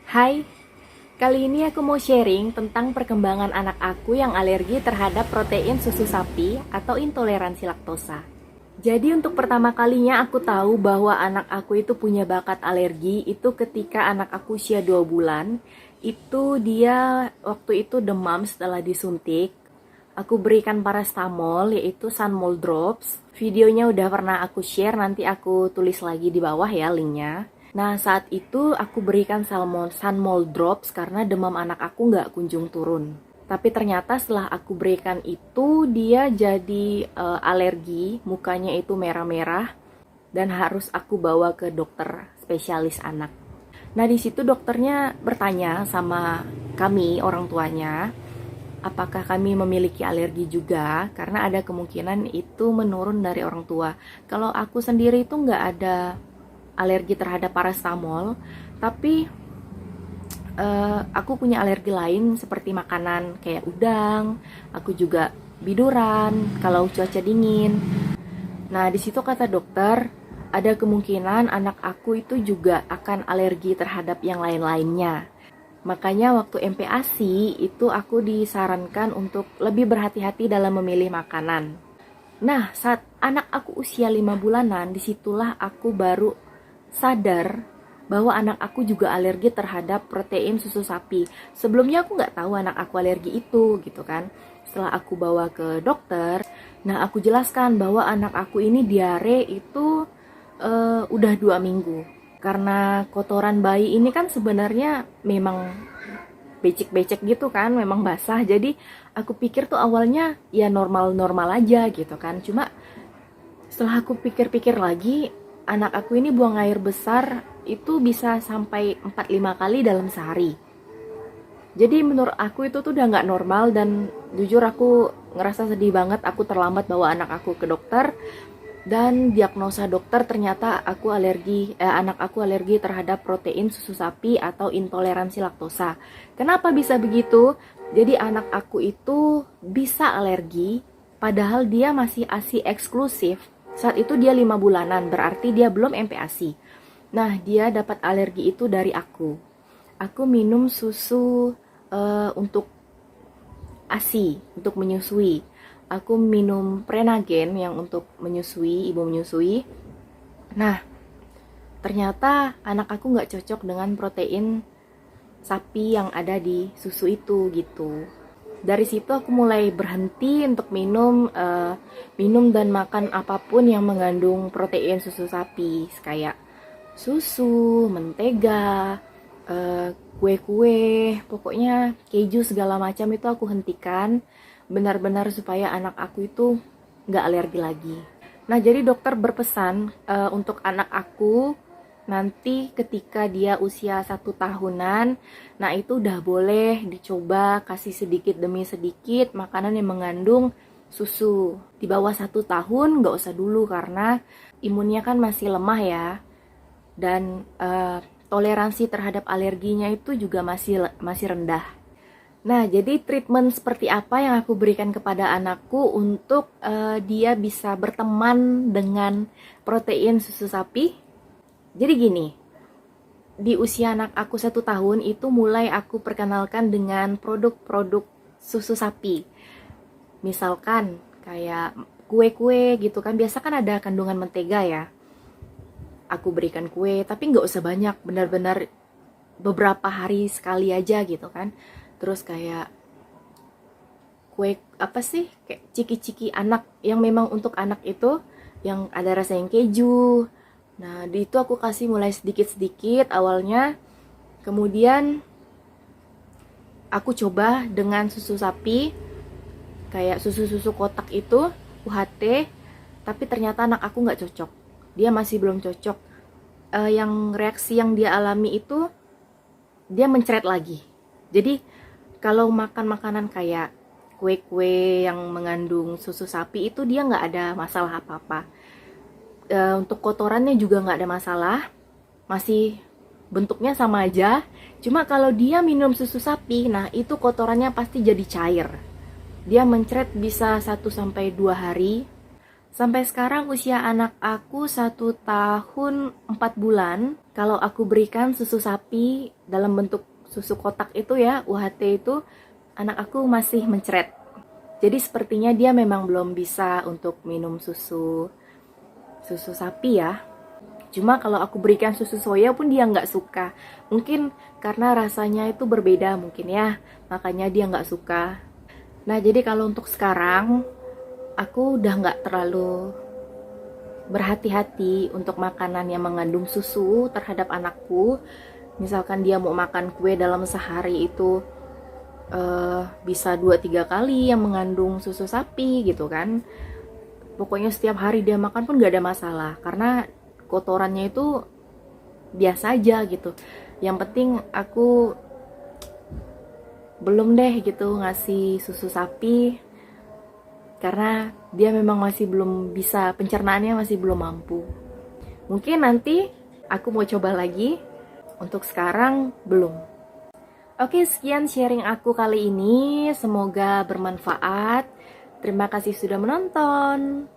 Hai, kali ini aku mau sharing tentang perkembangan anak aku yang alergi terhadap protein susu sapi atau intoleransi laktosa. Jadi untuk pertama kalinya aku tahu bahwa anak aku itu punya bakat alergi itu ketika anak aku usia 2 bulan. Itu dia waktu itu demam setelah disuntik. Aku berikan paracetamol yaitu Sunmol Drops. Videonya udah pernah aku share, nanti aku tulis lagi di bawah ya linknya. Nah saat itu aku berikan Sunmol Drops karena demam anak aku nggak kunjung turun. Tapi ternyata setelah aku berikan itu dia jadi alergi, mukanya itu merah-merah dan harus aku bawa ke dokter spesialis anak. Nah di situ dokternya bertanya sama kami orang tuanya, apakah kami memiliki alergi juga, karena ada kemungkinan itu menurun dari orang tua. Kalau aku sendiri itu nggak ada alergi terhadap paracetamol, tapi aku punya alergi lain seperti makanan kayak udang, aku juga biduran kalau cuaca dingin. Nah, di situ kata dokter, ada kemungkinan anak aku itu juga akan alergi terhadap yang lain-lainnya. Makanya waktu MPASI itu aku disarankan untuk lebih berhati-hati dalam memilih makanan. Nah, saat anak aku usia 5 bulanan, disitulah aku baru sadar bahwa anak aku juga alergi terhadap protein susu sapi. Sebelumnya aku nggak tahu anak aku alergi itu gitu kan. Setelah aku bawa ke dokter, nah aku jelaskan bahwa anak aku ini diare itu udah 2 minggu. Karena kotoran bayi ini kan sebenarnya memang becek-becek gitu kan, memang basah. Jadi aku pikir tuh awalnya ya normal-normal aja gitu kan. Cuma setelah aku pikir-pikir lagi, anak aku ini buang air besar itu bisa sampai 4-5 kali dalam sehari. Jadi menurut aku itu tuh udah nggak normal, dan jujur aku ngerasa sedih banget aku terlambat bawa anak aku ke dokter. Dan diagnosa dokter ternyata anak aku alergi terhadap protein susu sapi atau intoleransi laktosa. Kenapa bisa begitu? Jadi anak aku itu bisa alergi padahal dia masih ASI eksklusif. Saat itu dia 5 bulanan, berarti dia belum MPASI. Nah, dia dapat alergi itu dari aku. Aku minum susu untuk ASI, untuk menyusui. Aku minum Prenagen yang untuk menyusui, ibu menyusui. Nah, ternyata anak aku nggak cocok dengan protein sapi yang ada di susu itu gitu. Dari situ aku mulai berhenti untuk minum dan makan apapun yang mengandung protein susu sapi, kayak susu, mentega, kue-kue, pokoknya keju segala macam itu aku hentikan, benar-benar supaya anak aku itu nggak alergi lagi. Nah, jadi dokter berpesan untuk anak aku nanti ketika dia usia 1 tahunan, nah itu udah boleh dicoba kasih sedikit demi sedikit makanan yang mengandung susu. Di bawah 1 tahun nggak usah dulu karena imunnya kan masih lemah ya, dan toleransi terhadap alerginya itu juga masih rendah. Nah, jadi treatment seperti apa yang aku berikan kepada anakku untuk dia bisa berteman dengan protein susu sapi? Jadi gini, di usia anak aku 1 tahun itu mulai aku perkenalkan dengan produk-produk susu sapi. Misalkan kayak kue-kue gitu kan, biasa kan ada kandungan mentega ya. Aku berikan kue, tapi nggak usah banyak, benar-benar beberapa hari sekali aja gitu kan. Terus kayak kue apa sih, kayak ciki-ciki anak yang memang untuk anak itu, yang ada rasa yang keju. Nah di itu aku kasih mulai sedikit-sedikit awalnya. Kemudian aku coba dengan susu sapi, kayak susu-susu kotak itu, UHT. Tapi ternyata anak aku nggak cocok, dia masih belum cocok. Yang reaksi yang dia alami itu, dia mencret lagi. Jadi kalau makan makanan kayak kue-kue yang mengandung susu sapi itu dia nggak ada masalah apa-apa. Untuk kotorannya juga nggak ada masalah, masih bentuknya sama aja. Cuma kalau dia minum susu sapi, nah itu kotorannya pasti jadi cair. Dia mencret bisa 1-2 hari. Sampai sekarang usia anak aku 1 tahun 4 bulan. Kalau aku berikan susu sapi dalam bentuk susu kotak itu ya, UHT itu, anak aku masih mencret. Jadi sepertinya dia memang belum bisa untuk minum susu sapi ya. Cuma kalau aku berikan susu soya pun dia nggak suka. Mungkin karena rasanya itu berbeda mungkin ya, makanya dia nggak suka. Nah jadi kalau untuk sekarang, aku udah nggak terlalu berhati-hati untuk makanan yang mengandung susu terhadap anakku. Misalkan dia mau makan kue dalam sehari itu bisa 2-3 kali yang mengandung susu sapi gitu kan. Pokoknya setiap hari dia makan pun gak ada masalah, karena kotorannya itu biasa aja gitu. Yang penting aku belum deh gitu ngasih susu sapi, karena dia memang masih belum bisa, pencernaannya masih belum mampu. Mungkin nanti aku mau coba lagi, untuk sekarang belum. Oke, sekian sharing aku kali ini, semoga bermanfaat. Terima kasih sudah menonton.